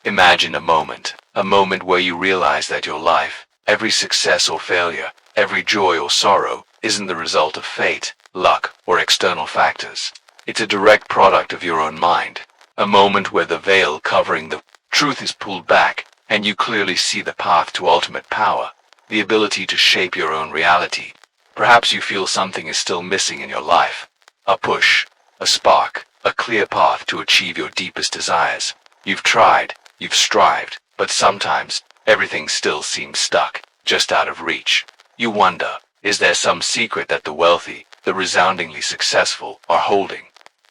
Imagine a moment where you realize that your life, every success or failure, every joy or sorrow, isn't the result of fate, luck, or external factors. It's a direct product of your own mind. A moment where the veil covering the truth is pulled back, and you clearly see the path to ultimate power, the ability to shape your own reality. Perhaps you feel something is still missing in your life. A push, a spark, a clear path to achieve your deepest desires. You've tried, you've strived, but sometimes, everything still seems stuck, just out of reach. You wonder, is there some secret that the wealthy, the resoundingly successful, are holding?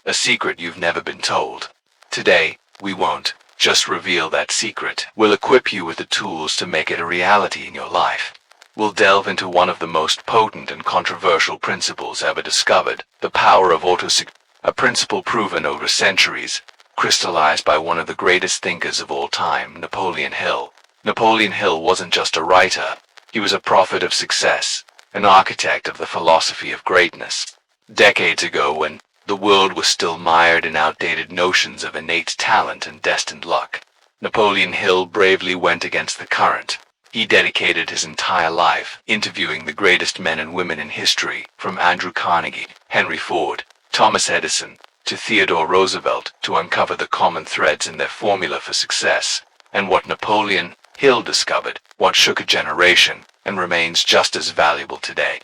A secret you've never been told. Today, we won't just reveal that secret. We'll equip you with the tools to make it a reality in your life. We'll delve into one of the most potent and controversial principles ever discovered, the power of autosuggestion, a principle proven over centuries, crystallized by one of the greatest thinkers of all time, Napoleon Hill. Napoleon Hill wasn't just a writer, he was a prophet of success, an architect of the philosophy of greatness. Decades ago, when the world was still mired in outdated notions of innate talent and destined luck, Napoleon Hill bravely went against the current. He dedicated his entire life interviewing the greatest men and women in history, from Andrew Carnegie, Henry Ford, Thomas Edison, to Theodore Roosevelt, to uncover the common threads in their formula for success. And what Napoleon Hill discovered, what shook a generation, and remains just as valuable today,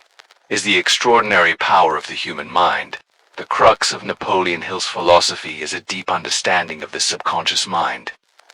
is the extraordinary power of the human mind. The crux of Napoleon Hill's philosophy is a deep understanding of the subconscious mind.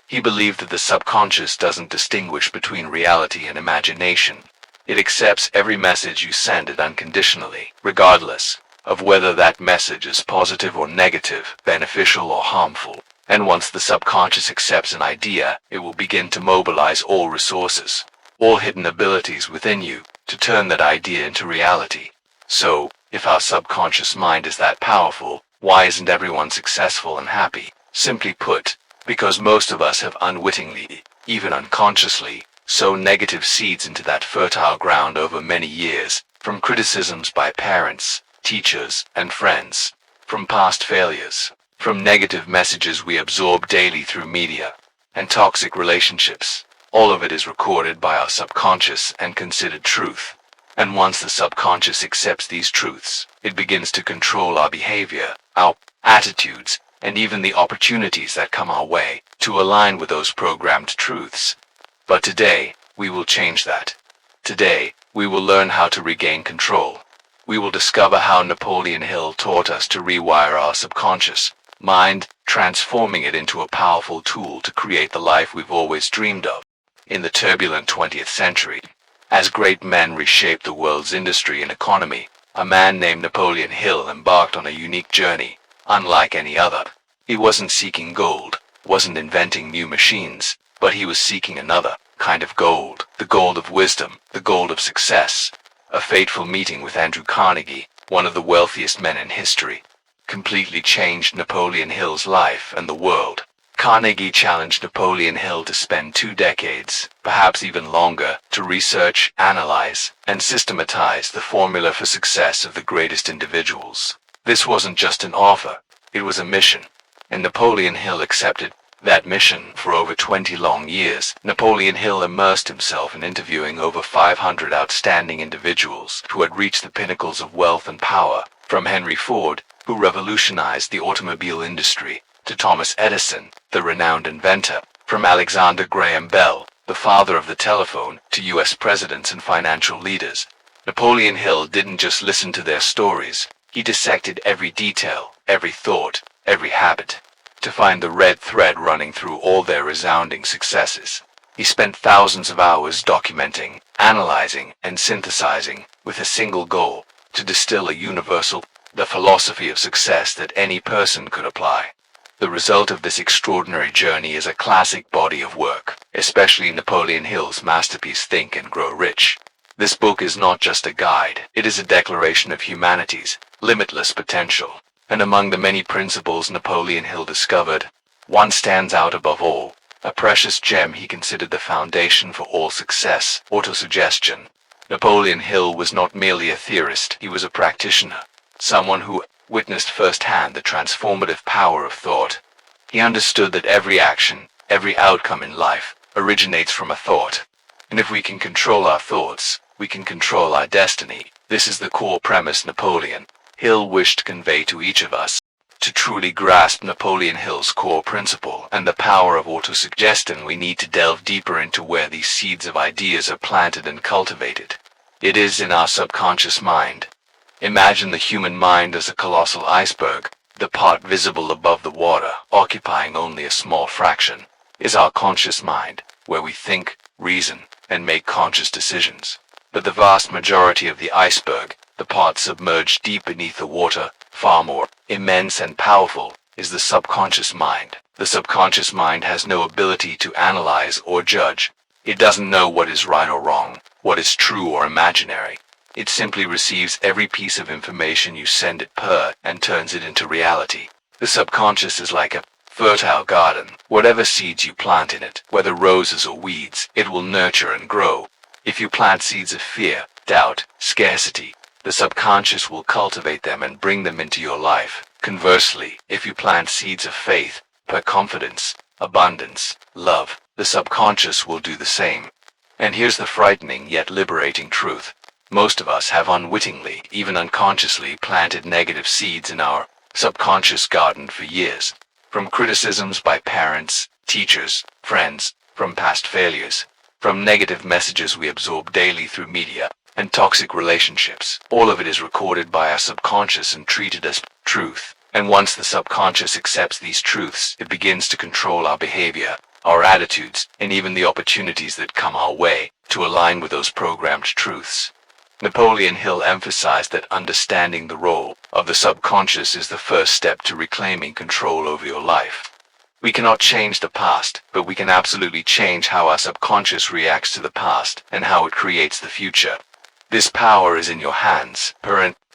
He believed that the subconscious doesn't distinguish between reality and imagination. It accepts every message you send it unconditionally, regardless of whether that message is positive or negative, beneficial or harmful. And once the subconscious accepts an idea, it will begin to mobilize all resources, all hidden abilities within you, to turn that idea into reality. So, if our subconscious mind is that powerful, why isn't everyone successful and happy? Simply put, because most of us have unwittingly, even unconsciously, sown negative seeds into that fertile ground over many years, from criticisms by parents, teachers, and friends, from past failures, from negative messages we absorb daily through media, and toxic relationships. All of it is recorded by our subconscious and considered truth. And once the subconscious accepts these truths, it begins to control our behavior, our attitudes, and even the opportunities that come our way, to align with those programmed truths. But today, we will change that. Today, we will learn how to regain control. We will discover how Napoleon Hill taught us to rewire our subconscious mind, transforming it into a powerful tool to create the life we've always dreamed of. In the turbulent 20th century, as great men reshaped the world's industry and economy, a man named Napoleon Hill embarked on a unique journey, unlike any other. He wasn't seeking gold, wasn't inventing new machines, but he was seeking another kind of gold, the gold of wisdom, the gold of success. A fateful meeting with Andrew Carnegie, one of the wealthiest men in history, completely changed Napoleon Hill's life and the world. Carnegie challenged Napoleon Hill to spend 2 decades, perhaps even longer, to research, analyze, and systematize the formula for success of the greatest individuals. This wasn't just an offer, it was a mission, and Napoleon Hill accepted that mission. For over 20 long years, Napoleon Hill immersed himself in interviewing over 500 outstanding individuals who had reached the pinnacles of wealth and power, from Henry Ford, who revolutionized the automobile industry, to Thomas Edison, the renowned inventor, from Alexander Graham Bell, the father of the telephone, to US presidents and financial leaders. Napoleon Hill didn't just listen to their stories, he dissected every detail, every thought, every habit, to find the red thread running through all their resounding successes. He spent thousands of hours documenting, analyzing, and synthesizing, with a single goal, to distill a universal, the philosophy of success that any person could apply. The result of this extraordinary journey is a classic body of work, especially Napoleon Hill's masterpiece Think and Grow Rich. This book is not just a guide, it is a declaration of humanity's limitless potential. And among the many principles Napoleon Hill discovered, one stands out above all, a precious gem he considered the foundation for all success: autosuggestion. Napoleon Hill was not merely a theorist, he was a practitioner, someone who witnessed firsthand the transformative power of thought. He understood that every action, Every outcome in life originates from a thought. And if we can control our thoughts, we can control our destiny. This is the core premise Napoleon Hill wished to convey to each of us. To truly grasp Napoleon Hill's core principle and the power of autosuggestion, we need to delve deeper into where these seeds of ideas are planted and cultivated. It is in our subconscious mind. Imagine the human mind as a colossal iceberg. The part visible above the water, occupying only a small fraction, is our conscious mind, where we think, reason, and make conscious decisions. But the vast majority of the iceberg, the part submerged deep beneath the water, far more immense and powerful, is the subconscious mind. The subconscious mind has no ability to analyze or judge. It doesn't know what is right or wrong, what is true or imaginary. It simply receives every piece of information you send it and turns it into reality. The subconscious is like a fertile garden. Whatever seeds you plant in it, whether roses or weeds, it will nurture and grow. If you plant seeds of fear, doubt, scarcity, the subconscious will cultivate them and bring them into your life. Conversely, if you plant seeds of faith, confidence, abundance, love, the subconscious will do the same. And here's the frightening yet liberating truth. Most of us have unwittingly, even unconsciously, planted negative seeds in our subconscious garden for years. From criticisms by parents, teachers, friends, from past failures, from negative messages we absorb daily through media, and toxic relationships. All of it is recorded by our subconscious and treated as truth. And once the subconscious accepts these truths, it begins to control our behavior, our attitudes, and even the opportunities that come our way to align with those programmed truths. Napoleon Hill emphasized that understanding the role of the subconscious is the first step to reclaiming control over your life. We cannot change the past, but we can absolutely change how our subconscious reacts to the past and how it creates the future. This power is in your hands.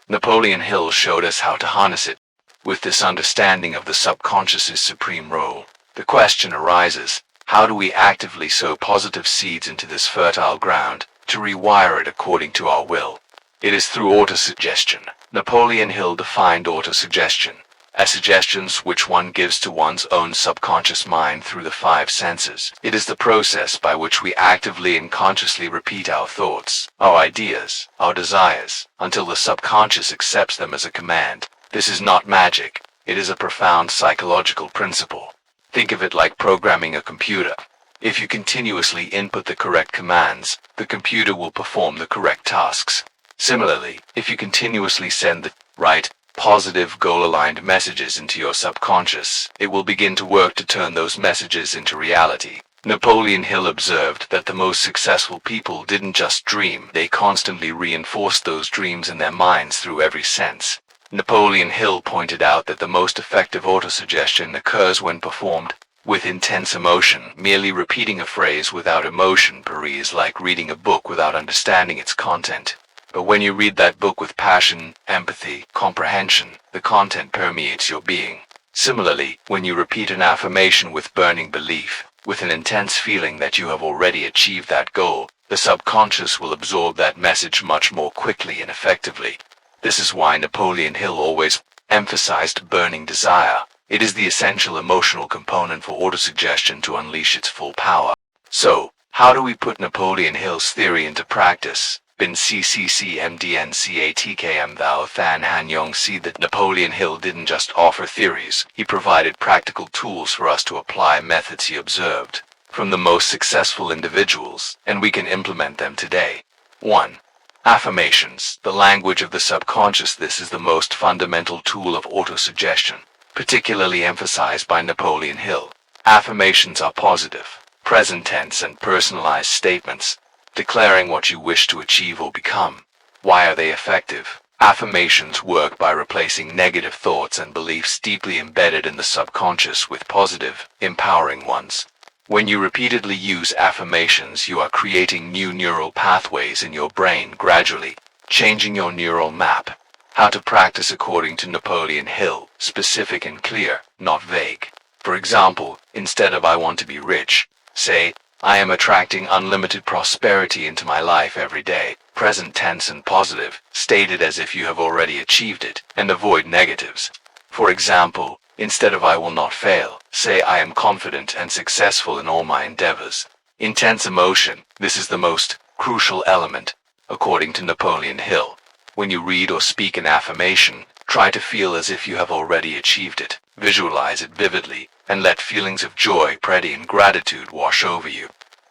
Napoleon Hill showed us how to harness it. With this understanding of the subconscious's supreme role, the question arises, how do we actively sow positive seeds into this fertile ground, to rewire it according to our will? It is through autosuggestion. Napoleon Hill defined autosuggestion as suggestions which one gives to one's own subconscious mind through the five senses. It is the process by which we actively and consciously repeat our thoughts, our ideas, our desires, until the subconscious accepts them as a command. This is not magic. It is a profound psychological principle. Think of it like programming a computer. If you continuously input the correct commands, the computer will perform the correct tasks. Similarly, if you continuously send the right, positive, goal-aligned messages into your subconscious, it will begin to work to turn those messages into reality. Napoleon Hill observed that the most successful people didn't just dream, they constantly reinforced those dreams in their minds through every sense. Napoleon Hill pointed out that the most effective autosuggestion occurs when performed with intense emotion. Merely repeating a phrase without emotion is like reading a book without understanding its content. But when you read that book with passion, empathy, comprehension, the content permeates your being. Similarly, when you repeat an affirmation with burning belief, with an intense feeling that you have already achieved that goal, the subconscious will absorb that message much more quickly and effectively. This is why Napoleon Hill always emphasized burning desire. It is the essential emotional component for autosuggestion to unleash its full power. So, how do we put Napoleon Hill's theory into practice? Bin CCCMDNCATKM Thou Than Han Yong. See that Napoleon Hill didn't just offer theories, he provided practical tools for us to apply methods he observed from the most successful individuals, and we can implement them today. 1. Affirmations, the language of the subconscious. This is the most fundamental tool of autosuggestion, particularly emphasized by Napoleon Hill. Affirmations are positive, present tense and personalized statements, declaring what you wish to achieve or become. Why are they effective? Affirmations work by replacing negative thoughts and beliefs deeply embedded in the subconscious with positive, empowering ones. When you repeatedly use affirmations, you are creating new neural pathways in your brain, gradually changing your neural map. How to practice according to Napoleon Hill: specific and clear, not vague. For example, instead of "I want to be rich," say, "I am attracting unlimited prosperity into my life every day." Present tense and positive, stated as if you have already achieved it, and avoid negatives. For example, Instead of "I will not fail," say "I am confident and successful in all my endeavors." Intense emotion. This is the most crucial element, according to Napoleon Hill. When you read or speak an affirmation, try to feel as if you have already achieved it. Visualize it vividly, and let feelings of joy, pride, and gratitude wash over you.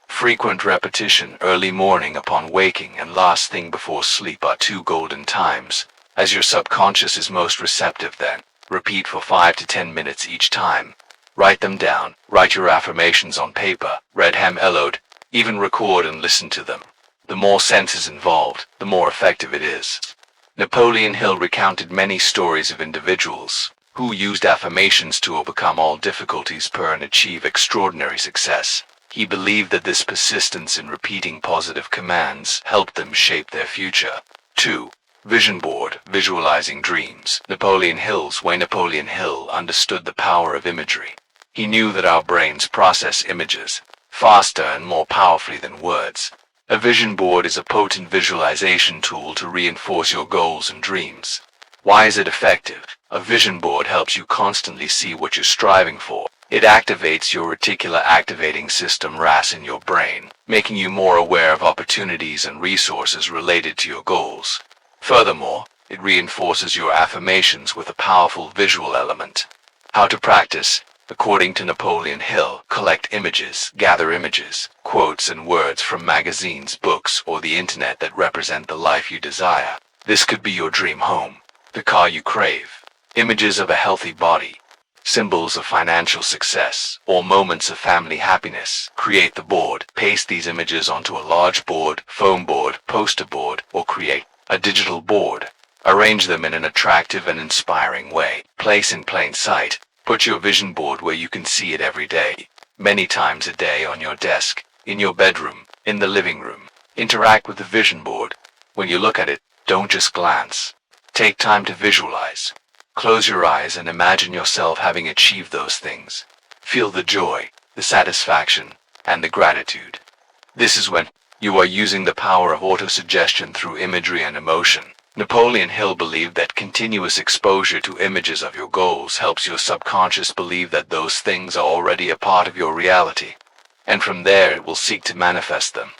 Frequent repetition, early morning upon waking and last thing before sleep, are two golden times, as your subconscious is most receptive then. Repeat for 5 to 10 minutes each time. Write them down. Write your affirmations on paper, read them aloud, even record and listen to them. The more senses involved, the more effective it is. Napoleon Hill recounted many stories of individuals who used affirmations to overcome all difficulties and achieve extraordinary success. He believed that this persistence in repeating positive commands helped them shape their future. 2. Vision board, visualizing dreams. Napoleon Hill understood the power of imagery. He knew that our brains process images faster and more powerfully than words. A vision board is a potent visualization tool to reinforce your goals and dreams. Why is it effective? A vision board helps you constantly see what you're striving for. It activates your reticular activating system (RAS) in your brain, making you more aware of opportunities and resources related to your goals. Furthermore, it reinforces your affirmations with a powerful visual element. How to practice? According to Napoleon Hill, collect images, gather images, quotes and words from magazines, books, or the internet that represent the life you desire. This could be your dream home, the car you crave, images of a healthy body, symbols of financial success, or moments of family happiness. Create the board. Paste these images onto a large board, foam board, poster board, or create a digital board. Arrange them in an attractive and inspiring way. Place in plain sight. Put your vision board where you can see it every day, many times a day, on your desk, in your bedroom, in the living room. Interact with the vision board. When you look at it, don't just glance. Take time to visualize. Close your eyes and imagine yourself having achieved those things. Feel the joy, the satisfaction, and the gratitude. This is when you are using the power of autosuggestion through imagery and emotion. Napoleon Hill believed that continuous exposure to images of your goals helps your subconscious believe that those things are already a part of your reality, and from there it will seek to manifest them.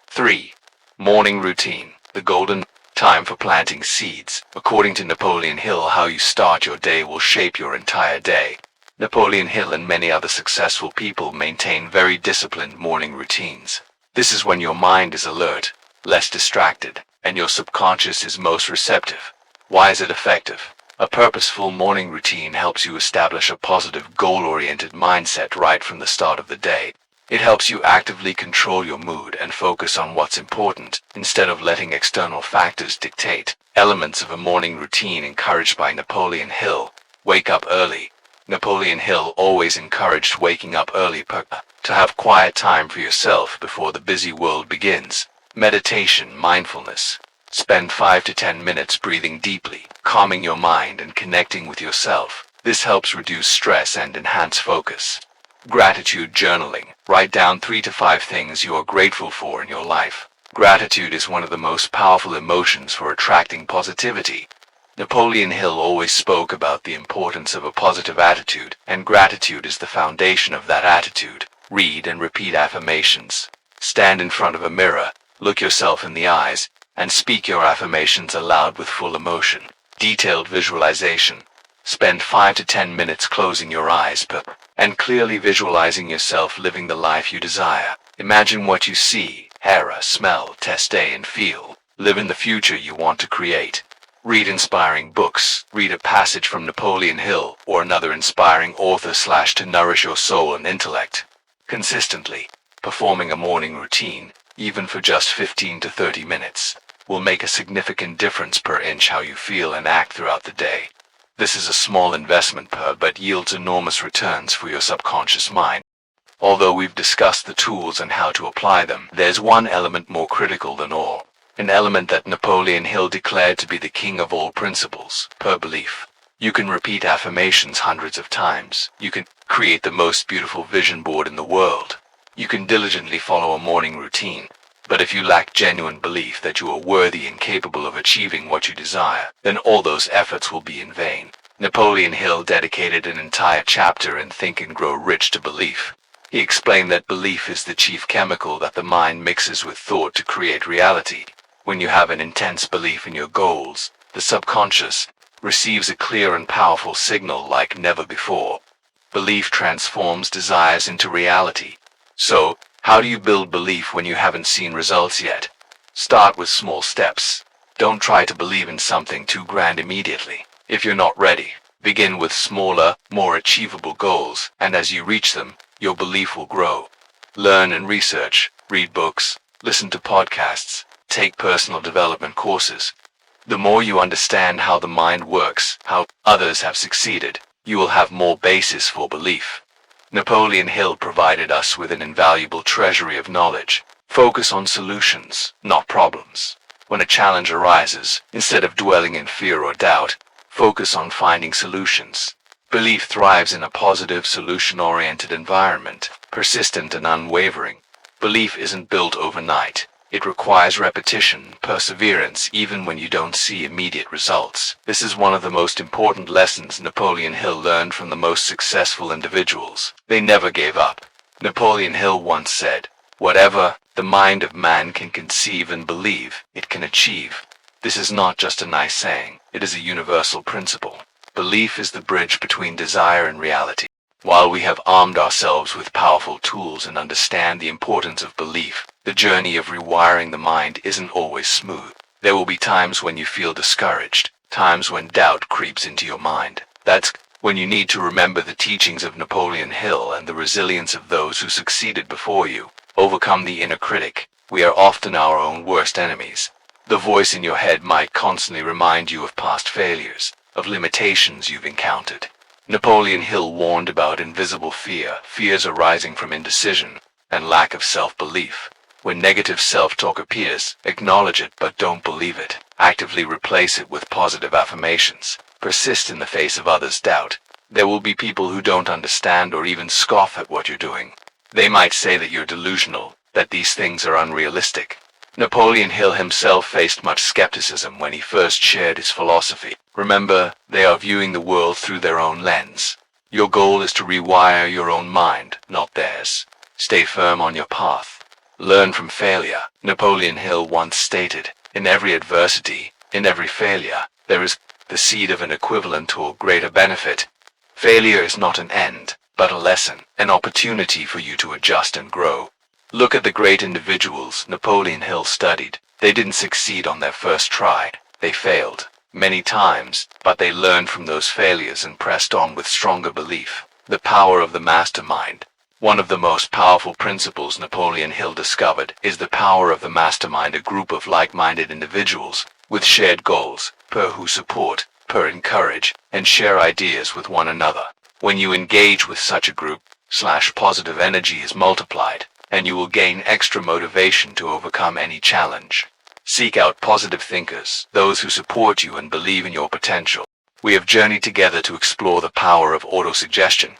3. Morning routine, the golden time for planting seeds. According to Napoleon Hill, how you start your day will shape your entire day. Napoleon Hill and many other successful people maintain very disciplined morning routines. This is when your mind is alert, less distracted, and your subconscious is most receptive. Why is it effective? A purposeful morning routine helps you establish a positive, goal-oriented mindset right from the start of the day. It helps you actively control your mood and focus on what's important, instead of letting external factors dictate. Elements of a morning routine encouraged by Napoleon Hill. Wake up early. Napoleon Hill always encouraged waking up early to have quiet time for yourself before the busy world begins. Meditation, mindfulness. Spend 5 to 10 minutes breathing deeply, calming your mind and connecting with yourself. This helps reduce stress and enhance focus. Gratitude journaling. Write down 3 to 5 things you are grateful for in your life. Gratitude is one of the most powerful emotions for attracting positivity. Napoleon Hill always spoke about the importance of a positive attitude, and gratitude is the foundation of that attitude. Read and repeat affirmations. Stand in front of a mirror, look yourself in the eyes, and speak your affirmations aloud with full emotion. Detailed visualization. Spend 5 to 10 minutes closing your eyes and clearly visualizing yourself living the life you desire. Imagine what you see, hear, smell, taste, and feel. Live in the future you want to create. Read inspiring books. Read a passage from Napoleon Hill or another inspiring author / to nourish your soul and intellect. Consistently, performing a morning routine, even for just 15 to 30 minutes, will make a significant difference per inch how you feel and act throughout the day. This is a small investment but yields enormous returns for your subconscious mind. Although we've discussed the tools and how to apply them, there's one element more critical than all. An element that Napoleon Hill declared to be the king of all principles, belief. You can repeat affirmations hundreds of times. You can create the most beautiful vision board in the world. You can diligently follow a morning routine. But if you lack genuine belief that you are worthy and capable of achieving what you desire, then all those efforts will be in vain. Napoleon Hill dedicated an entire chapter in Think and Grow Rich to belief. He explained that belief is the chief chemical that the mind mixes with thought to create reality. When you have an intense belief in your goals, the subconscious receives a clear and powerful signal like never before. Belief transforms desires into reality. So, how do you build belief when you haven't seen results yet? Start with small steps. Don't try to believe in something too grand immediately. If you're not ready, begin with smaller, more achievable goals, and as you reach them, your belief will grow. Learn and research, read books, listen to podcasts, take personal development courses. The more you understand how the mind works, how others have succeeded, you will have more basis for belief. Napoleon Hill provided us with an invaluable treasury of knowledge. Focus on solutions, not problems. When a challenge arises, instead of dwelling in fear or doubt, focus on finding solutions. Belief thrives in a positive, solution-oriented environment, persistent and unwavering. Belief isn't built overnight. It requires repetition, perseverance, even when you don't see immediate results. This is one of the most important lessons Napoleon Hill learned from the most successful individuals. They never gave up. Napoleon Hill once said, "Whatever the mind of man can conceive and believe, it can achieve." This is not just a nice saying, it is a universal principle. Belief is the bridge between desire and reality. While we have armed ourselves with powerful tools and understand the importance of belief, the journey of rewiring the mind isn't always smooth. There will be times when you feel discouraged, times when doubt creeps into your mind. That's when you need to remember the teachings of Napoleon Hill and the resilience of those who succeeded before you. Overcome the inner critic. We are often our own worst enemies. The voice in your head might constantly remind you of past failures, of limitations you've encountered. Napoleon Hill warned about invisible fears arising from indecision and lack of self-belief. When negative self-talk appears, acknowledge it but don't believe it. Actively replace it with positive affirmations. Persist in the face of others' doubt. There will be people who don't understand or even scoff at what you're doing. They might say that you're delusional, that these things are unrealistic. Napoleon Hill himself faced much skepticism when he first shared his philosophy. Remember, they are viewing the world through their own lens. Your goal is to rewire your own mind, not theirs. Stay firm on your path. Learn from failure. Napoleon Hill once stated, "In every adversity, in every failure, there is the seed of an equivalent or greater benefit." Failure is not an end, but a lesson, an opportunity for you to adjust and grow. Look at the great individuals Napoleon Hill studied. They didn't succeed on their first try. They failed many times, but they learned from those failures and pressed on with stronger belief. The power of the mastermind. One of the most powerful principles Napoleon Hill discovered is the power of the mastermind, a group of like-minded individuals with shared goals, who support, encourage, and share ideas with one another. When you engage with such a group, positive energy is multiplied, and you will gain extra motivation to overcome any challenge. Seek out positive thinkers, those who support you and believe in your potential. We have journeyed together to explore the power of autosuggestion,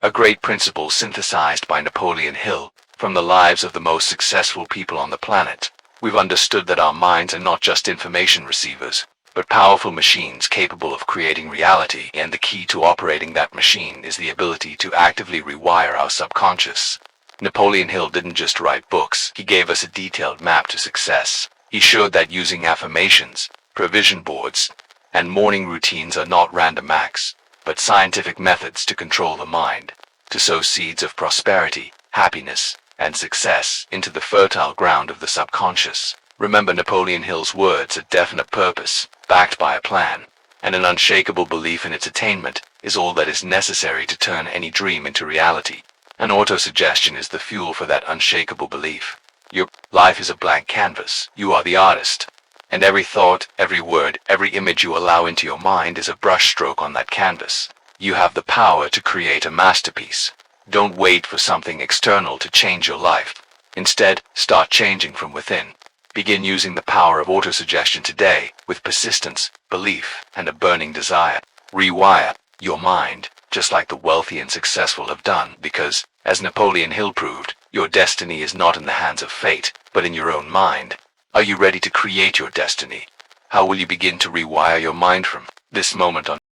a great principle synthesized by Napoleon Hill from the lives of the most successful people on the planet. We've understood that our minds are not just information receivers, but powerful machines capable of creating reality, and the key to operating that machine is the ability to actively rewire our subconscious. Napoleon Hill didn't just write books, he gave us a detailed map to success. He showed that using affirmations, provision boards, and morning routines are not random acts, but scientific methods to control the mind, to sow seeds of prosperity, happiness, and success into the fertile ground of the subconscious. Remember Napoleon Hill's words: a definite purpose, backed by a plan, and an unshakable belief in its attainment is all that is necessary to turn any dream into reality. And autosuggestion is the fuel for that unshakable belief. Your life is a blank canvas. You are the artist. And every thought, every word, every image you allow into your mind is a brushstroke on that canvas. You have the power to create a masterpiece. Don't wait for something external to change your life. Instead, start changing from within. Begin using the power of autosuggestion today with persistence, belief, and a burning desire. Rewire your mind, just like the wealthy and successful have done, because, as Napoleon Hill proved, your destiny is not in the hands of fate, but in your own mind. Are you ready to create your destiny? How will you begin to rewire your mind from this moment on?